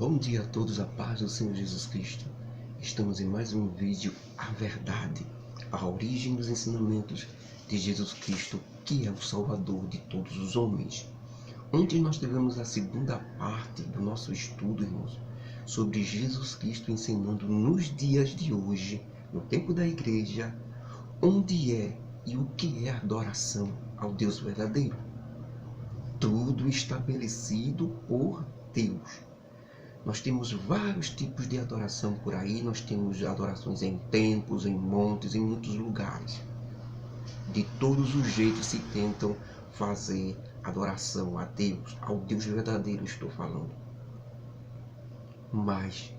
Bom dia a todos, a paz do Senhor Jesus Cristo. Estamos em mais um vídeo, a verdade, a origem dos ensinamentos de Jesus Cristo, que é o Salvador de todos os homens. Ontem nós tivemos a segunda parte do nosso estudo, irmãos, sobre Jesus Cristo ensinando nos dias de hoje, no tempo da igreja, onde é e o que é adoração ao Deus verdadeiro. Tudo estabelecido por Deus. Nós temos vários tipos de adoração por aí, nós temos adorações em templos, em montes, em muitos lugares. De todos os jeitos se tentam fazer adoração a Deus, ao Deus verdadeiro estou falando. Mas,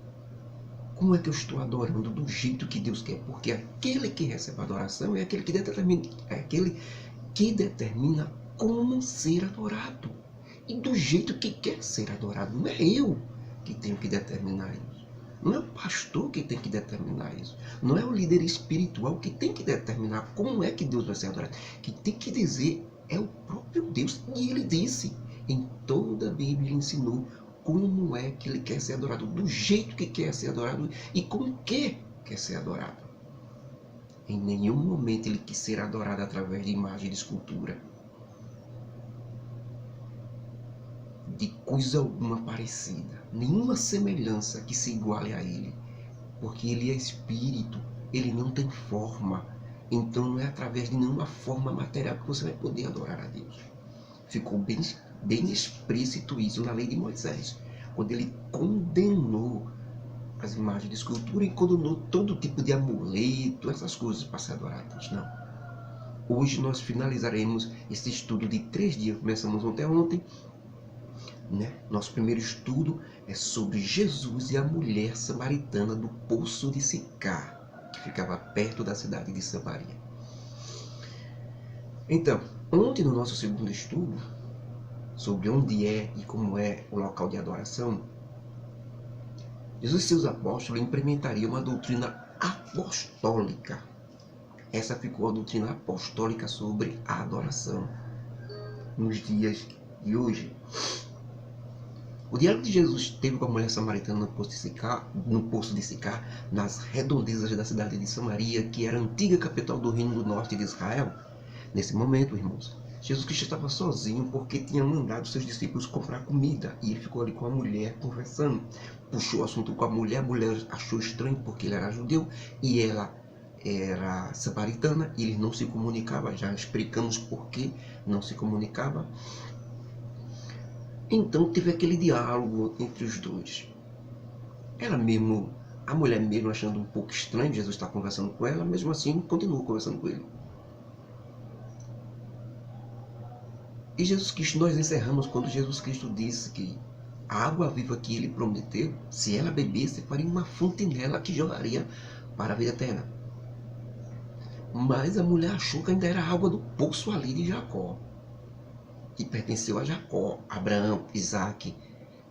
como é que eu estou adorando do jeito que Deus quer? Porque aquele que recebe a adoração é aquele que determina como ser adorado. E do jeito que quer ser adorado, não é eu que tenho que determinar isso. Não é o pastor que tem que determinar isso. Não é o líder espiritual que tem que determinar como é que Deus vai ser adorado. Quem tem que dizer é o próprio Deus. E ele disse, em toda a Bíblia ele ensinou como é que ele quer ser adorado, do jeito que quer ser adorado e como quer ser adorado. Em nenhum momento ele quis ser adorado através de imagem de escultura, de coisa alguma parecida, nenhuma semelhança que se iguale a ele, porque ele é espírito, ele não tem forma, então não é através de nenhuma forma material que você vai poder adorar a Deus. Ficou bem explícito isso na lei de Moisés, quando ele condenou as imagens de escultura e condenou todo tipo de amuleto, essas coisas para ser adoradas. Não. Hoje nós finalizaremos esse estudo de 3 dias, começamos ontem, Nosso primeiro estudo é sobre Jesus e a mulher samaritana do poço de Sicar, que ficava perto da cidade de Samaria. Então, ontem no nosso segundo estudo, sobre onde é e como é o local de adoração, Jesus e seus apóstolos implementariam uma doutrina apostólica. Essa ficou a doutrina apostólica sobre a adoração nos dias de hoje. O diálogo que Jesus teve com a mulher samaritana no poço de Sicar, nas redondezas da cidade de Samaria, que era a antiga capital do reino do norte de Israel. Nesse momento, irmãos, Jesus Cristo estava sozinho porque tinha mandado seus discípulos comprar comida. E ele ficou ali com a mulher conversando. Puxou o assunto com a mulher achou estranho porque ele era judeu e ela era samaritana. E eles não se comunicavam, já explicamos por que não se comunicava. Então teve aquele diálogo entre os dois. A mulher mesmo achando um pouco estranho Jesus estar conversando com ela, mesmo assim continuou conversando com ele. E Jesus Cristo, nós encerramos quando Jesus Cristo disse que a água viva que ele prometeu, se ela bebesse, faria uma fonte nela que jorraria para a vida eterna. Mas a mulher achou que ainda era água do poço ali de Jacó, que pertenceu a Jacó, Abraão, Isaac,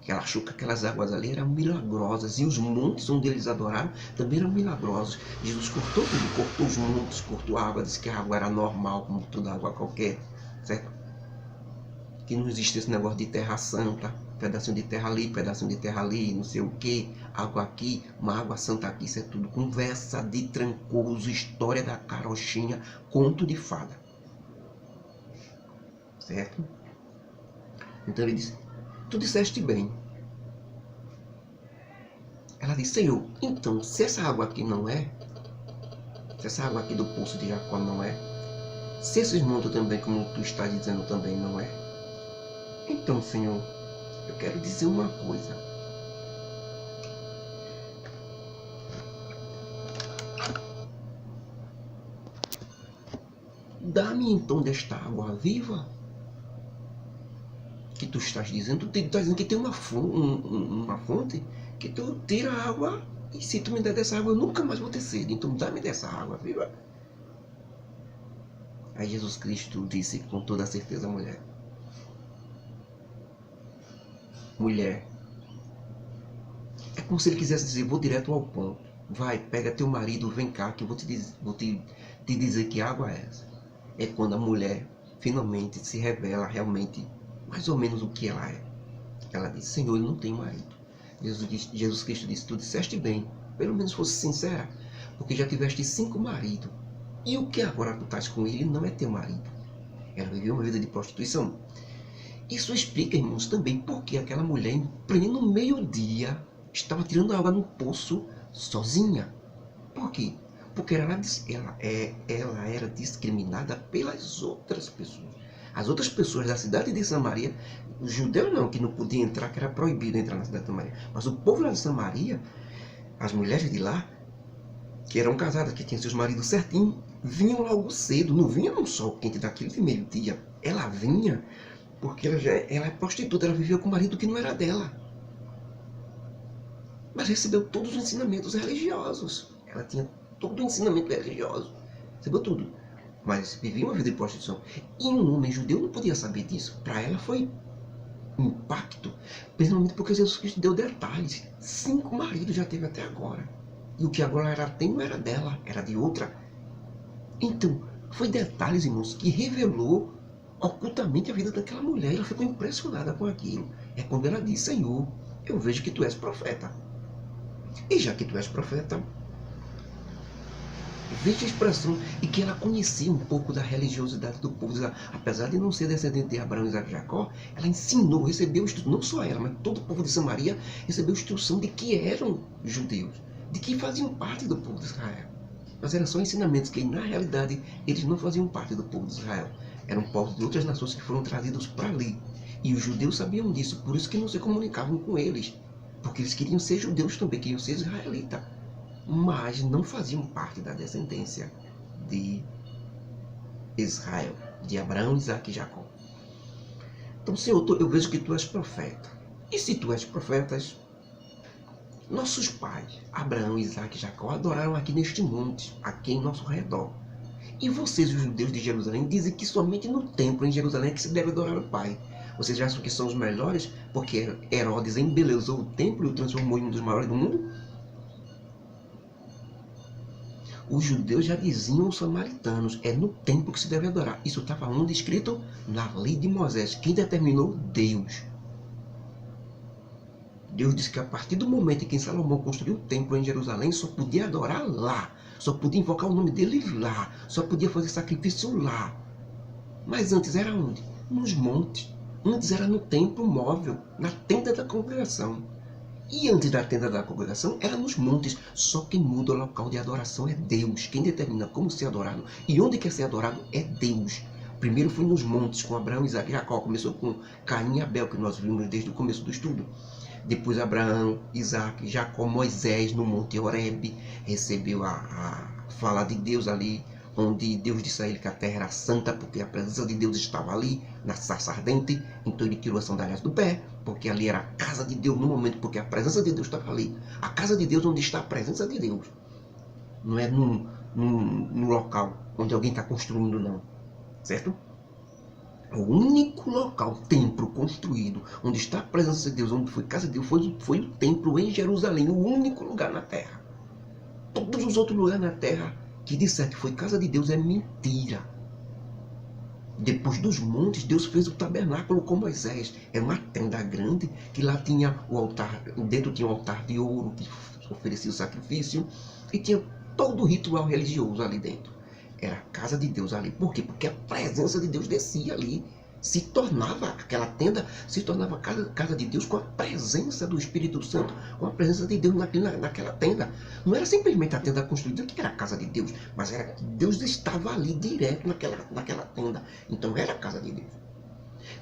que ela achou que aquelas águas ali eram milagrosas, e os montes onde eles adoraram também eram milagrosos. Jesus cortou tudo, cortou os montes, cortou a água, disse que a água era normal, como toda água qualquer, certo? Que não existe esse negócio de terra santa, pedacinho de terra ali, não sei o que, água aqui, uma água santa aqui, isso é tudo conversa de trancoso, história da carochinha, conto de fada. Certo? Então ele disse, tu disseste bem. Ela disse, Senhor, então, se essa água aqui não é, se essa água aqui do poço de Jacó não é, se esses montes também, como tu estás dizendo, também não é, então, Senhor, eu quero dizer uma coisa. Dá-me então desta água viva que tu estás dizendo. Tu estás dizendo que tem uma fonte que tu tira a água e se tu me der dessa água eu nunca mais vou ter sede. Então dá-me dessa água viva. Aí Jesus Cristo disse com toda a certeza à mulher, é como se ele quisesse dizer, vou direto ao ponto. Vai, pega teu marido, vem cá que eu vou te dizer que água é essa. É quando a mulher finalmente se revela realmente mais ou menos o que ela é. Ela diz, Senhor, eu não tenho marido. Jesus Cristo disse: tu disseste bem, pelo menos fosse sincera, porque já tiveste 5 maridos, e o que agora tu estás com ele não é teu marido. Ela viveu uma vida de prostituição. Isso explica, irmãos, também porque aquela mulher, em pleno meio-dia, estava tirando água no poço sozinha. Por quê? Porque ela era discriminada pelas outras pessoas. As outras pessoas da cidade de Samaria, os judeus não, que não podiam entrar, que era proibido entrar na cidade de Samaria. Mas o povo lá de Samaria, as mulheres de lá, que eram casadas, que tinham seus maridos certinho, vinham logo cedo. Não vinha num sol quente daquele de meio-dia. Ela vinha porque ela é prostituta, ela vivia com um marido que não era dela. Mas recebeu todos os ensinamentos religiosos. Ela tinha todo o ensinamento religioso. Recebeu tudo. Mas vivia uma vida de prostituição. E um homem judeu não podia saber disso. Para ela foi um impacto. Principalmente porque Jesus Cristo deu detalhes. 5 maridos já teve até agora. E o que agora ela tem não era dela, era de outra. Então, foi detalhes, irmãos, que revelou ocultamente a vida daquela mulher. Ela ficou impressionada com aquilo. É quando ela disse: Senhor, eu vejo que tu és profeta. E já que tu és profeta, veja a expressão, e que ela conhecia um pouco da religiosidade do povo. Apesar de não ser descendente de Abraão, Isaac e Jacó, ela ensinou, recebeu instrução, não só ela, mas todo o povo de Samaria recebeu instrução de que eram judeus, de que faziam parte do povo de Israel. Mas eram só ensinamentos que, na realidade, eles não faziam parte do povo de Israel. Eram povos de outras nações que foram trazidos para ali. E os judeus sabiam disso, por isso que não se comunicavam com eles. Porque eles queriam ser judeus também, queriam ser israelitas. Mas não faziam parte da descendência de Israel, de Abraão, Isaac e Jacó. Então, Senhor, eu vejo que tu és profeta. E se tu és profeta, nossos pais, Abraão, Isaac e Jacó, adoraram aqui neste monte, aqui em nosso redor. E vocês, os judeus de Jerusalém, dizem que somente no templo em Jerusalém é que se deve adorar o Pai. Vocês acham que são os melhores porque Herodes embelezou o templo e o transformou em um dos maiores do mundo? Os judeus já diziam aos samaritanos: é no templo que se deve adorar. Isso está falando escrito na lei de Moisés. Quem determinou? Deus. Deus disse que a partir do momento em que Salomão construiu o templo em Jerusalém, só podia adorar lá. Só podia invocar o nome dele lá. Só podia fazer sacrifício lá. Mas antes era onde? Nos montes. Antes era no templo móvel, na tenda da congregação. E antes da tenda da congregação era nos montes. Só quem muda o local de adoração é Deus. Quem determina como ser adorado e onde quer ser adorado é Deus. Primeiro foi nos montes com Abraão, Isaac e Jacó. Começou com Caim e Abel, que nós vimos desde o começo do estudo. Depois Abraão, Isaac, Jacó, Moisés no Monte Horebe recebeu a fala de Deus ali, onde Deus disse a ele que a terra era santa, porque a presença de Deus estava ali, na sarça ardente. Então ele tirou as sandálias do pé, porque ali era a casa de Deus no momento, porque a presença de Deus estava ali. A casa de Deus onde está a presença de Deus. Não é num local onde alguém está construindo, não. Certo? O único local, templo construído, onde está a presença de Deus, onde foi casa de Deus, foi o templo em Jerusalém, o único lugar na terra. Todos os outros lugares na terra que disser que foi casa de Deus é mentira. Depois dos montes, Deus fez o tabernáculo com Moisés. Era uma tenda grande, que lá tinha o altar, dentro tinha um altar de ouro, que oferecia o sacrifício, e tinha todo o ritual religioso ali dentro. Era a casa de Deus ali. Por quê? Porque a presença de Deus descia ali. Se tornava, aquela tenda se tornava casa de Deus com a presença do Espírito Santo, com a presença de Deus naquela tenda. Não era simplesmente a tenda construída que era a casa de Deus, mas era que Deus estava ali direto naquela tenda. Então era a casa de Deus.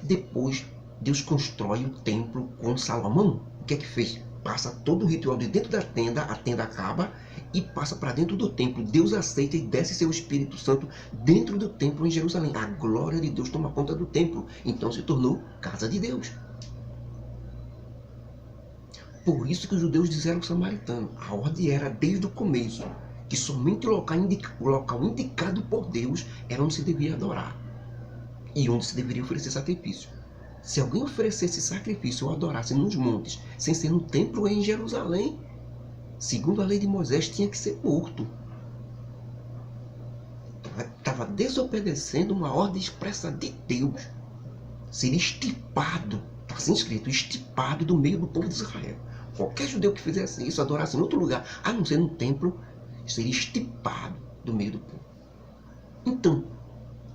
Depois, Deus constrói o templo com Salomão. O que é que fez? Passa todo o ritual de dentro da tenda, a tenda acaba e passa para dentro do templo. Deus aceita e desce seu Espírito Santo dentro do templo em Jerusalém. A glória de Deus toma conta do templo. Então se tornou casa de Deus. Por isso que os judeus disseram ao samaritano, a ordem era desde o começo, que somente o local indicado por Deus era onde se deveria adorar e onde se deveria oferecer sacrifício. Se alguém oferecesse sacrifício ou adorasse nos montes, sem ser no templo em Jerusalém, segundo a lei de Moisés, tinha que ser morto. Estava desobedecendo uma ordem expressa de Deus. Seria estipado, está assim escrito, estipado do meio do povo de Israel. Qualquer judeu que fizesse isso, adorasse em outro lugar, a não ser no templo, seria estipado do meio do povo. Então,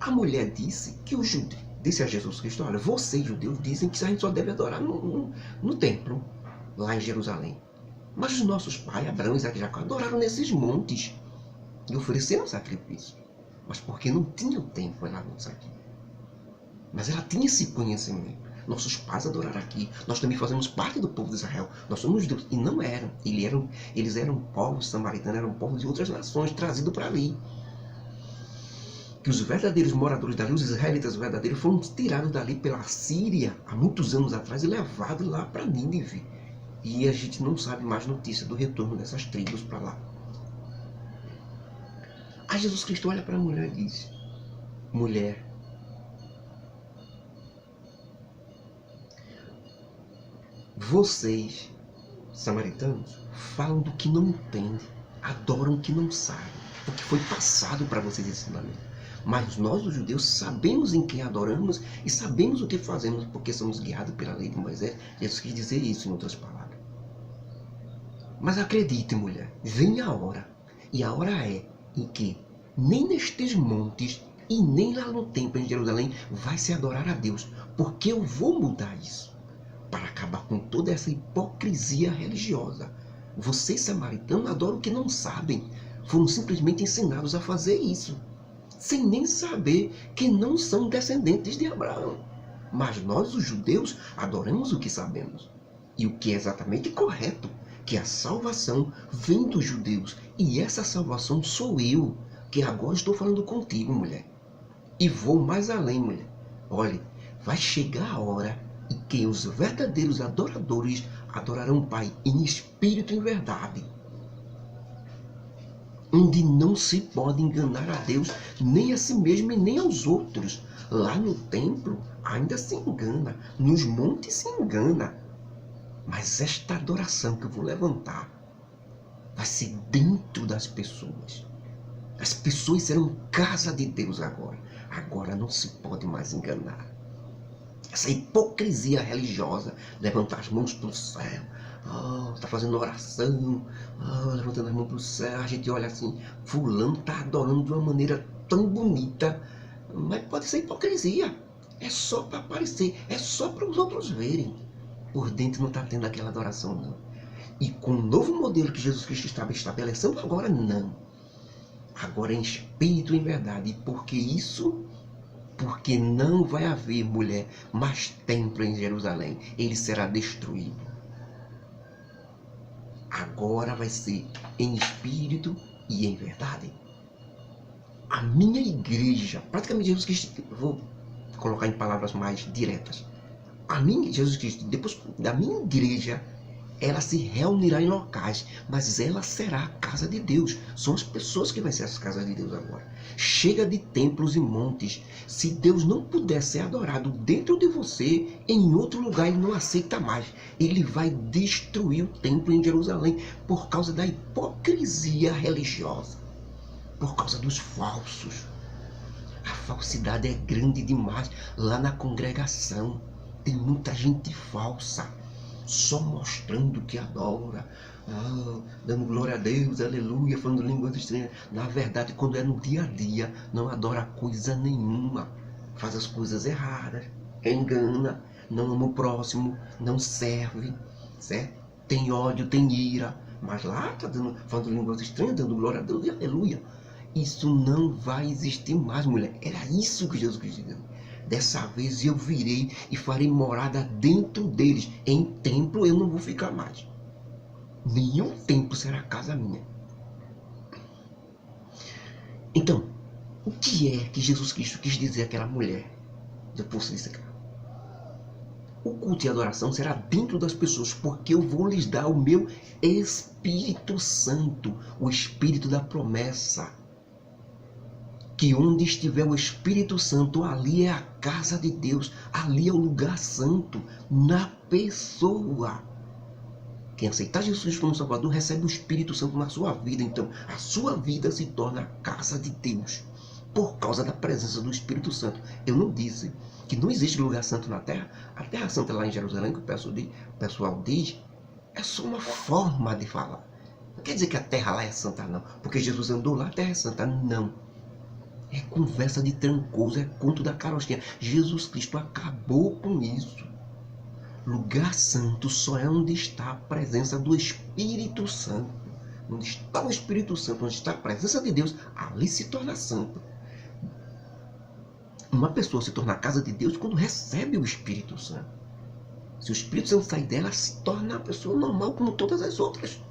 a mulher disse que os judeus, disse a Jesus Cristo, olha, vocês judeus dizem que a gente só deve adorar no templo, lá em Jerusalém. Mas os nossos pais, Abraão, Isaac e Jacó, adoraram nesses montes e ofereceram sacrifício. Mas porque não tinha o templo, ela não sabia. Mas ela tinha esse conhecimento. Nossos pais adoraram aqui. Nós também fazemos parte do povo de Israel. Nós somos judeus. E não eram. Eles eram povos samaritanos, eram povos de outras nações, trazidos para ali. Que os verdadeiros moradores dali, os israelitas verdadeiros, foram tirados dali pela Síria há muitos anos atrás e levados lá para Nínive. E a gente não sabe mais notícia do retorno dessas tribos para lá. Aí Jesus Cristo olha para a mulher e diz, mulher, vocês, samaritanos, falam do que não entendem, adoram o que não sabem, porque foi passado para vocês esse ensinamento. Mas nós, os judeus, sabemos em quem adoramos e sabemos o que fazemos, porque somos guiados pela lei de Moisés. Jesus quis dizer isso em outras palavras. Mas acredite, mulher, vem a hora, e a hora é em que nem nestes montes e nem lá no templo em Jerusalém vai se adorar a Deus, porque eu vou mudar isso, para acabar com toda essa hipocrisia religiosa. Vocês, samaritanos, adoram o que não sabem, foram simplesmente ensinados a fazer isso, sem nem saber que não são descendentes de Abraão. Mas nós, os judeus, adoramos o que sabemos, e o que é exatamente correto, que a salvação vem dos judeus, e essa salvação sou eu, que agora estou falando contigo, mulher. E vou mais além, mulher. Olhe, vai chegar a hora em que os verdadeiros adoradores adorarão o Pai em espírito e em verdade, onde não se pode enganar a Deus, nem a si mesmo e nem aos outros. Lá no templo ainda se engana, nos montes se engana. Mas esta adoração que eu vou levantar vai ser dentro das pessoas. As pessoas serão casa de Deus agora. Agora não se pode mais enganar. Essa hipocrisia religiosa, levantar as mãos para o céu, está fazendo oração, levantando as mãos para o céu, a gente olha assim, fulano está adorando de uma maneira tão bonita, mas pode ser hipocrisia. É só para aparecer, é só para os outros verem. Por dentro não está tendo aquela adoração, não. E com o novo modelo que Jesus Cristo estava estabelecendo agora, não. Agora em espírito e em verdade. E por que isso? Porque não vai haver, mulher, mais templo em Jerusalém. Ele será destruído. Agora vai ser em espírito e em verdade. A minha igreja, praticamente Jesus Cristo, vou colocar em palavras mais diretas. A minha, Jesus Cristo, depois da minha igreja, ela se reunirá em locais, mas ela será a casa de Deus. São as pessoas que vão ser as casas de Deus agora. Chega de templos e montes. Se Deus não puder ser adorado dentro de você, em outro lugar ele não aceita mais. Ele vai destruir o templo em Jerusalém por causa da hipocrisia religiosa, por causa dos falsos. A falsidade é grande demais lá na congregação. Tem muita gente falsa, só mostrando que adora, dando glória a Deus, aleluia, falando línguas estranhas. Na verdade, quando é no dia a dia, não adora coisa nenhuma, faz as coisas erradas, engana, não ama o próximo, não serve, certo? Tem ódio, tem ira, mas lá está falando línguas estranhas, dando glória a Deus e aleluia. Isso não vai existir mais, mulher. Era isso que Jesus Cristo disse. Dessa vez eu virei e farei morada dentro deles. Em templo eu não vou ficar mais. Nenhum templo será casa minha. Então, o que é que Jesus Cristo quis dizer àquela mulher? Depois disso aqui. O culto e a adoração será dentro das pessoas, porque eu vou lhes dar o meu Espírito Santo, o Espírito da promessa. Que onde estiver o Espírito Santo, ali é a casa de Deus, ali é o lugar santo, na pessoa. Quem aceitar Jesus como Salvador recebe o Espírito Santo na sua vida. Então, a sua vida se torna a casa de Deus, por causa da presença do Espírito Santo. Eu não disse que não existe lugar santo na terra. A terra santa lá em Jerusalém, que o pessoal diz, É só uma forma de falar. Não quer dizer que a terra lá é santa, não. Porque Jesus andou lá, a terra é santa. Não. É conversa de trancoso, é conto da carochinha. Jesus Cristo acabou com isso. Lugar santo só é onde está a presença do Espírito Santo. Onde está o Espírito Santo, onde está a presença de Deus, ali se torna santo. Uma pessoa se torna a casa de Deus quando recebe o Espírito Santo. Se o Espírito Santo sair dela, se torna uma pessoa normal como todas as outras.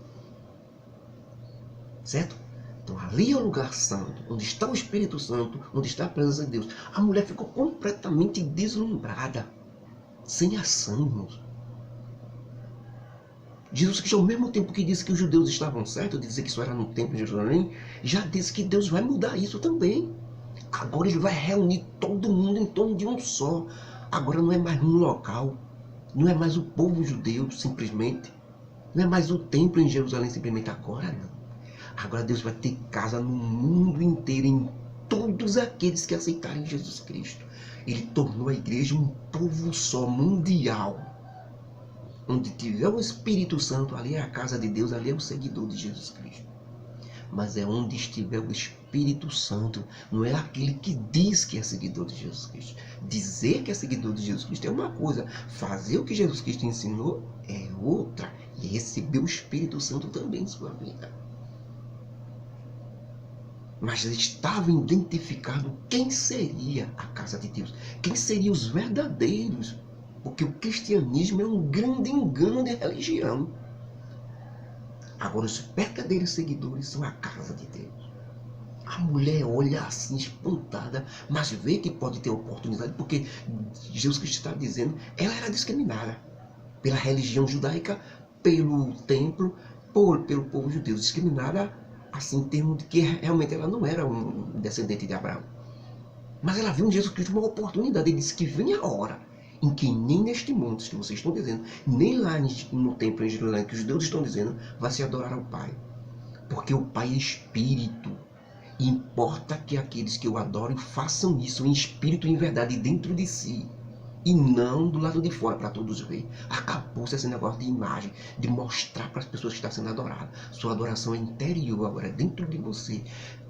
Certo? Então ali é o lugar santo, onde está o Espírito Santo, onde está a presença de Deus. A mulher ficou completamente deslumbrada, sem ação, irmãos. Jesus Cristo, ao mesmo tempo que disse que os judeus estavam certos, de dizer que isso era no templo de Jerusalém, já disse que Deus vai mudar isso também. Agora ele vai reunir todo mundo em torno de um só. Agora não é mais um local, não é mais o povo judeu simplesmente, não é mais o templo em Jerusalém simplesmente. Agora não. Agora Deus vai ter casa no mundo inteiro, em todos aqueles que aceitarem Jesus Cristo. Ele tornou a igreja um povo só, mundial. Onde tiver o Espírito Santo, ali é a casa de Deus, ali é o seguidor de Jesus Cristo. Mas é onde estiver o Espírito Santo, não é aquele que diz que é seguidor de Jesus Cristo. Dizer que é seguidor de Jesus Cristo é uma coisa, fazer o que Jesus Cristo ensinou é outra. E receber o Espírito Santo também em sua vida. Mas estava identificado quem seria a casa de Deus, quem seriam os verdadeiros. Porque o cristianismo é um grande engano de religião. Agora os verdadeiros seguidores são a casa de Deus. A mulher olha assim espantada, mas vê que pode ter oportunidade, porque Jesus Cristo está dizendo, ela era discriminada pela religião judaica, pelo templo, pelo povo judeu, discriminada assim, em termos de que realmente ela não era um descendente de Abraão. Mas ela viu em Jesus Cristo uma oportunidade. Ele disse que vem a hora em que nem neste mundo, que vocês estão dizendo, nem lá no templo em Jerusalém, que os deuses estão dizendo, vai se adorar ao Pai. Porque o Pai é Espírito. E importa que aqueles que o adorem façam isso em espírito e em verdade dentro de si. E não do lado de fora para todos verem. Acabou-se esse negócio de imagem, de mostrar para as pessoas que está sendo adorada. Sua adoração é interior agora, é dentro de você.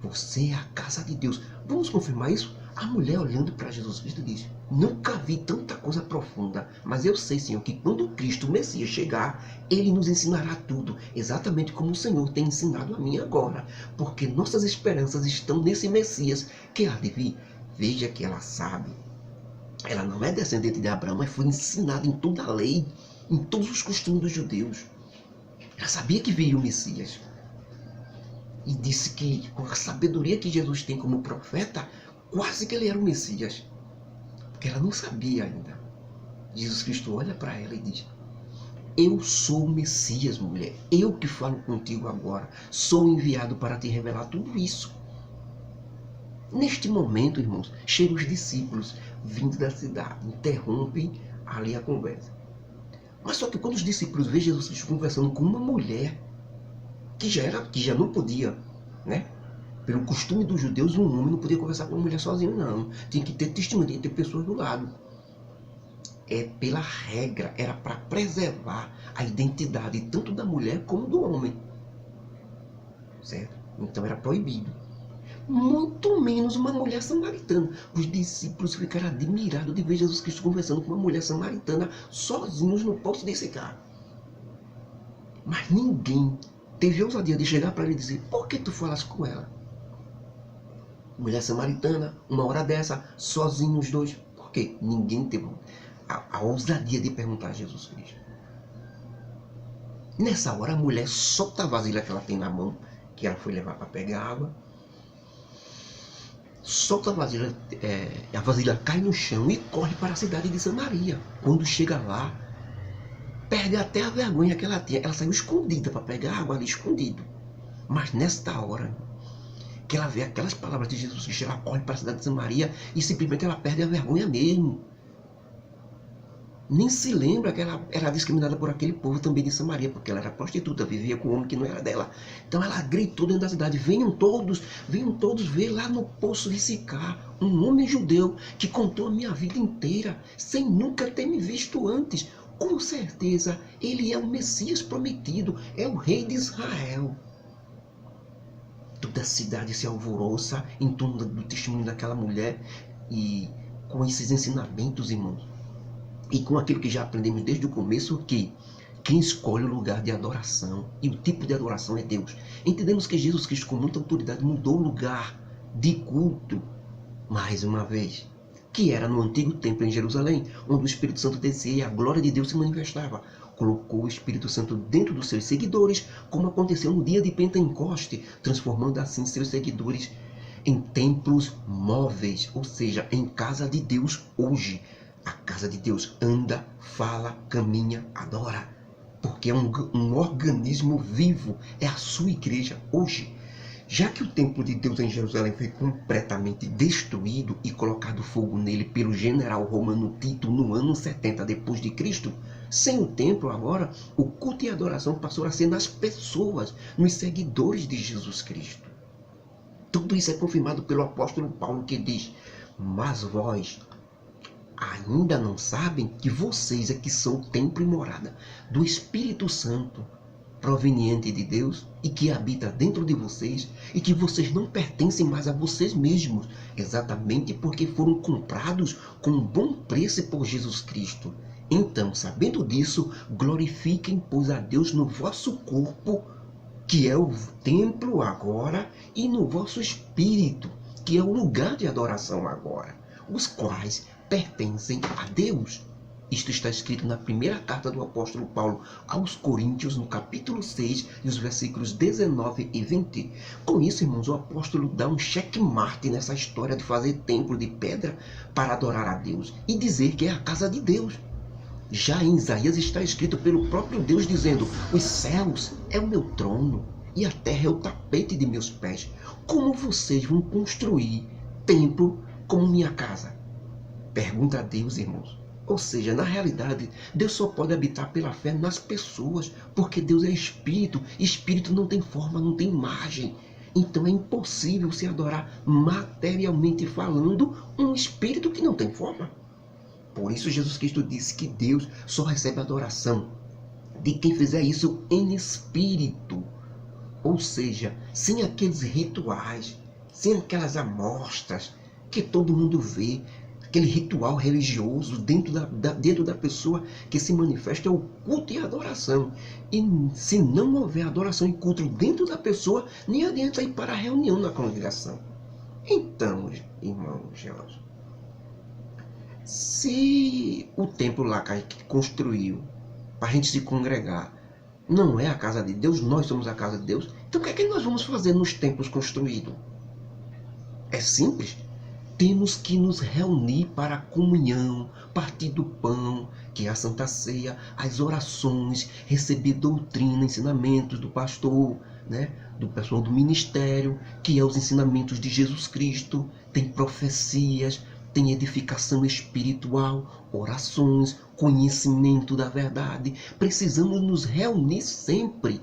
Você é a casa de Deus. Vamos confirmar isso? A mulher olhando para Jesus Cristo diz, nunca vi tanta coisa profunda, mas eu sei, Senhor, que quando Cristo, o Messias, chegar, Ele nos ensinará tudo, exatamente como o Senhor tem ensinado a mim agora, porque nossas esperanças estão nesse Messias que há de vir. Veja que ela sabe. Ela não é descendente de Abraão, mas foi ensinada em toda a lei, em todos os costumes dos judeus. Ela sabia que veio o Messias. E disse que, com a sabedoria que Jesus tem como profeta, quase que ele era o Messias. Porque ela não sabia ainda. Jesus Cristo olha para ela e diz, eu sou o Messias, mulher. Eu que falo contigo agora. Sou enviado para te revelar tudo isso. Neste momento, irmãos, chegam os discípulos vindo da cidade, interrompem ali a conversa. Mas só que quando os discípulos veem Jesus Cristo conversando com uma mulher que já não podia, né? Pelo costume dos judeus, um homem não podia conversar com uma mulher sozinho, não. Tinha que ter testemunho, tinha que ter pessoas do lado. É pela regra, era para preservar a identidade tanto da mulher como do homem. Certo? Então era proibido. Muito menos uma mulher samaritana. Os discípulos ficaram admirados de ver Jesus Cristo conversando com uma mulher samaritana sozinhos no poço de Sicar. Mas ninguém teve a ousadia de chegar para ele e dizer, por que tu falas com ela? Mulher samaritana, uma hora dessa, sozinhos os dois. Por quê? Ninguém teve a ousadia de perguntar a Jesus Cristo. Nessa hora a mulher solta a vasilha que ela tem na mão, que ela foi levar para pegar água. Solta a vasilha cai no chão e corre para a cidade de Samaria. Quando chega lá, perde até a vergonha que ela tinha. Ela saiu escondida para pegar água ali, escondido. Mas nesta hora, que ela vê aquelas palavras de Jesus Cristo, ela corre para a cidade de Samaria e simplesmente ela perde a vergonha mesmo. Nem se lembra que ela era discriminada por aquele povo também de Samaria, porque ela era prostituta, vivia com um homem que não era dela. Então ela gritou dentro da cidade, venham todos ver lá no poço de Sicar, um homem judeu que contou a minha vida inteira, sem nunca ter me visto antes. Com certeza, ele é o Messias prometido, é o rei de Israel. Toda a cidade se alvoroça em torno do testemunho daquela mulher e com esses ensinamentos, irmãos. E com aquilo que já aprendemos desde o começo, que quem escolhe o lugar de adoração e o tipo de adoração é Deus. Entendemos que Jesus Cristo, com muita autoridade, mudou o lugar de culto, mais uma vez, que era no antigo templo em Jerusalém, onde o Espírito Santo descia e a glória de Deus se manifestava. Colocou o Espírito Santo dentro dos seus seguidores, como aconteceu no dia de Pentecoste, transformando assim seus seguidores em templos móveis, ou seja, em casa de Deus hoje. A casa de Deus anda, fala, caminha, adora, porque é um organismo vivo, é a sua igreja hoje. Já que o templo de Deus em Jerusalém foi completamente destruído e colocado fogo nele pelo general romano Tito no ano 70 depois de Cristo, sem o templo agora, o culto e a adoração passou a ser nas pessoas, nos seguidores de Jesus Cristo. Tudo isso é confirmado pelo apóstolo Paulo, que diz: mas vós ainda não sabem que vocês é que são o templo e morada do Espírito Santo, proveniente de Deus, e que habita dentro de vocês, e que vocês não pertencem mais a vocês mesmos, exatamente porque foram comprados com um bom preço por Jesus Cristo. Então, sabendo disso, glorifiquem, pois, a Deus no vosso corpo, que é o templo agora, e no vosso espírito, que é o lugar de adoração agora, os quais pertencem a Deus. Isto está escrito na primeira carta do apóstolo Paulo aos Coríntios, no capítulo 6, e os versículos 19 e 20. Com isso, irmãos, o apóstolo dá um checkmate nessa história de fazer templo de pedra para adorar a Deus e dizer que é a casa de Deus. Já em Isaías está escrito pelo próprio Deus dizendo: os céus é o meu trono e a terra é o tapete de meus pés. Como vocês vão construir templo como minha casa? Pergunta a Deus, irmãos. Ou seja, na realidade, Deus só pode habitar pela fé nas pessoas, porque Deus é espírito, e espírito não tem forma, não tem imagem. Então é impossível se adorar materialmente falando um espírito que não tem forma. Por isso Jesus Cristo disse que Deus só recebe adoração de quem fizer isso em espírito. Ou seja, sem aqueles rituais, sem aquelas amostras que todo mundo vê, aquele ritual religioso dentro da pessoa que se manifesta é o culto e a adoração. E se não houver adoração e culto dentro da pessoa, nem adianta ir para a reunião na congregação. Então, irmãos, se o templo lá que a gente construiu para a gente se congregar não é a casa de Deus, nós somos a casa de Deus, então o que é que nós vamos fazer nos templos construídos? É simples. Temos que nos reunir para a comunhão, partir do pão, que é a Santa Ceia, as orações, receber doutrina, ensinamentos do pastor, né? Do pessoal do ministério, que é os ensinamentos de Jesus Cristo. Tem profecias, tem edificação espiritual, orações, conhecimento da verdade. Precisamos nos reunir sempre.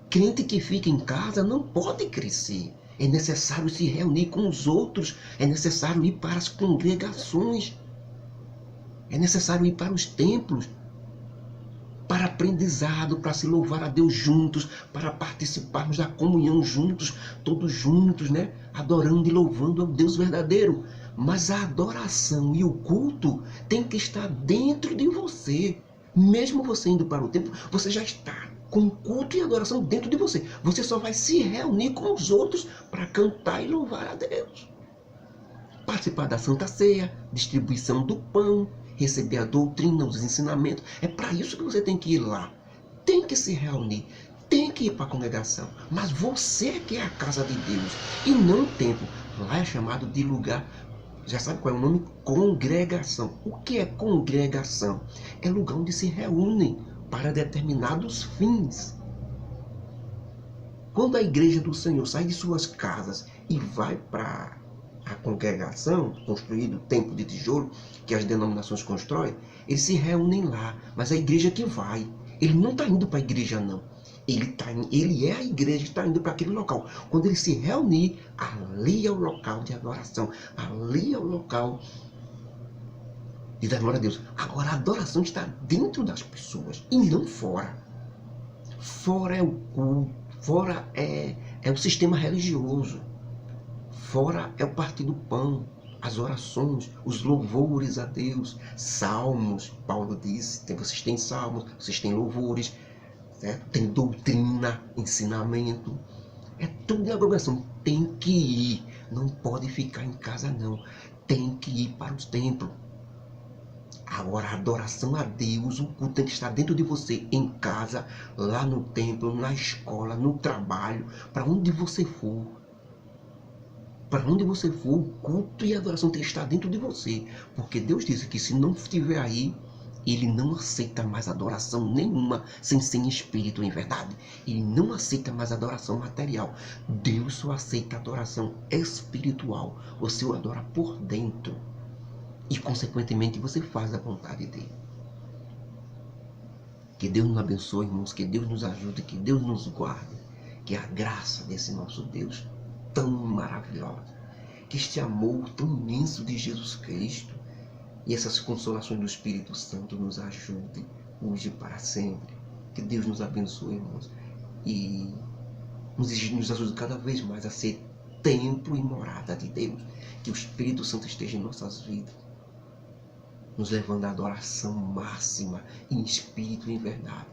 Crente que fica em casa não pode crescer. É necessário se reunir com os outros, é necessário ir para as congregações, é necessário ir para os templos, para aprendizado, para se louvar a Deus juntos, para participarmos da comunhão juntos, todos juntos, né? Adorando e louvando ao Deus verdadeiro. Mas a adoração e o culto tem que estar dentro de você. Mesmo você indo para o templo, você já está com culto e adoração dentro de você. Você só vai se reunir com os outros para cantar e louvar a Deus. Participar da Santa Ceia, distribuição do pão, receber a doutrina, os ensinamentos. É para isso que você tem que ir lá. Tem que se reunir. Tem que ir para a congregação. Mas você que é a casa de Deus e não o templo. Lá é chamado de lugar. Já sabe qual é o nome? Congregação. O que é congregação? É lugar onde se reúnem para determinados fins. Quando a igreja do Senhor sai de suas casas e vai para a congregação, construído o templo de tijolo, que as denominações constroem, eles se reúnem lá, mas a igreja que vai. Ele não está indo para a igreja, não. Ele é a igreja que está indo para aquele local. Quando ele se reunir, ali é o local de adoração, ali é o local de dar glória a Deus. Agora, a adoração está dentro das pessoas e não fora. Fora é o culto, fora é o sistema religioso, fora é o partir do pão, as orações, os louvores a Deus, salmos. Paulo disse, vocês têm salmos, vocês têm louvores, certo? Tem doutrina, ensinamento. É tudo em aglomeração. Tem que ir, não pode ficar em casa não. Tem que ir para os templos. Agora, a adoração a Deus, o culto tem que estar dentro de você, em casa, lá no templo, na escola, no trabalho, para onde você for. Para onde você for, o culto e a adoração tem que estar dentro de você. Porque Deus disse que se não estiver aí, Ele não aceita mais adoração nenhuma sem ser em espírito, em verdade. Ele não aceita mais adoração material. Deus só aceita adoração espiritual. Você o adora por dentro. E, consequentemente, você faz a vontade dele. Que Deus nos abençoe, irmãos. Que Deus nos ajude. Que Deus nos guarde. Que a graça desse nosso Deus tão maravilhosa, que este amor tão imenso de Jesus Cristo e essas consolações do Espírito Santo nos ajude hoje e para sempre. Que Deus nos abençoe, irmãos. E nos ajude cada vez mais a ser templo e morada de Deus. Que o Espírito Santo esteja em nossas vidas, nos levando à adoração máxima, em espírito e em verdade.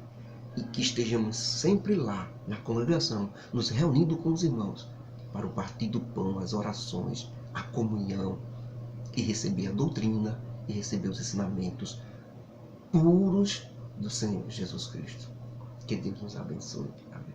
E que estejamos sempre lá, na congregação, nos reunindo com os irmãos, para o partir do pão, as orações, a comunhão, e receber a doutrina, e receber os ensinamentos puros do Senhor Jesus Cristo. Que Deus nos abençoe. Amém.